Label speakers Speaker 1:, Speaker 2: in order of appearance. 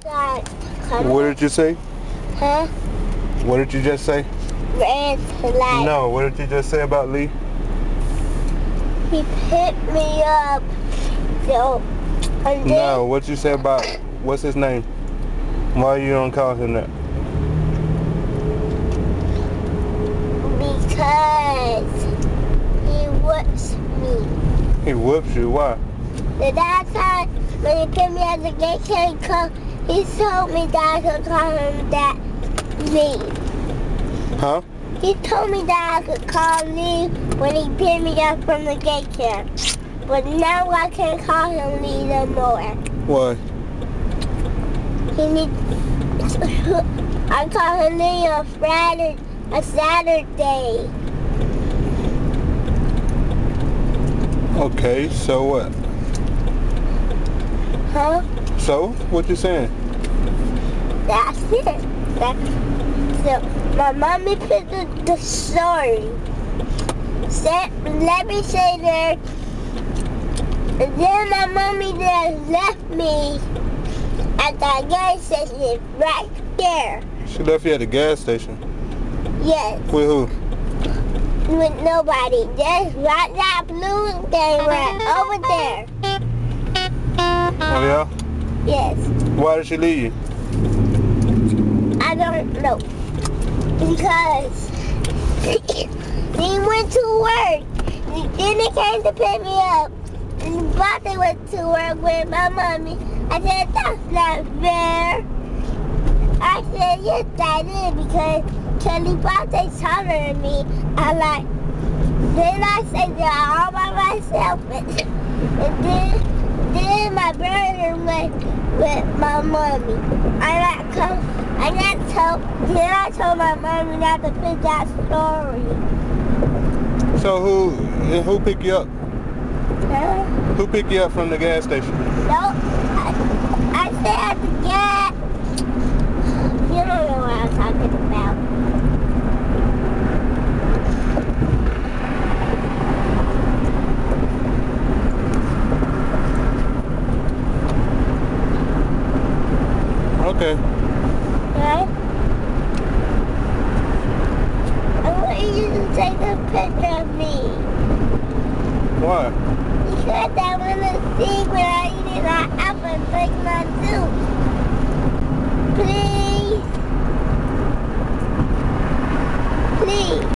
Speaker 1: What did you say?
Speaker 2: Huh?
Speaker 1: What did you just say?
Speaker 2: Red light.
Speaker 1: No, what did you just say about Lee?
Speaker 2: He picked me up. So, and then,
Speaker 1: No, what you say about, what's his name? Why you don't call him that?
Speaker 2: because he whips me.
Speaker 1: He whoops you, why?
Speaker 2: The last time when he picked me up the daycare, he told me that I could call him that Lee.
Speaker 1: Huh?
Speaker 2: He told me that I could call Lee when he picked me up from the daycare. But now I can't call him Lee no more.
Speaker 1: Why?
Speaker 2: I call him Lee on Friday, a Saturday.
Speaker 1: Okay, so what?
Speaker 2: Huh?
Speaker 1: So, what you saying?
Speaker 2: That's it. So my mommy put the story. Let me say that. And then my mommy just left me at the gas station right there.
Speaker 1: She left you at the gas station.
Speaker 2: Yes.
Speaker 1: With who?
Speaker 2: With nobody. Just right that blue thing right over there.
Speaker 1: Oh yeah?
Speaker 2: Yes.
Speaker 1: Why did she leave you?
Speaker 2: I don't know. Because he went to work. Then he came to pick me up. And Bate went to work with my mommy. I said, that's not fair. I said, yes, that is, because Kelly Bate's taller than me. Then I said that all by myself. And then my brother went with my mommy. Then I told my mommy not to pick that story.
Speaker 1: So who picked you up?
Speaker 2: Huh?
Speaker 1: Who picked you up from the gas station?
Speaker 2: No, I said at the gas. You don't know what I'm talking about.
Speaker 1: Okay.
Speaker 2: Right? I want you to take a picture of me.
Speaker 1: Why?
Speaker 2: Because I want to see when I eat an apple and break my tooth. Please. Please.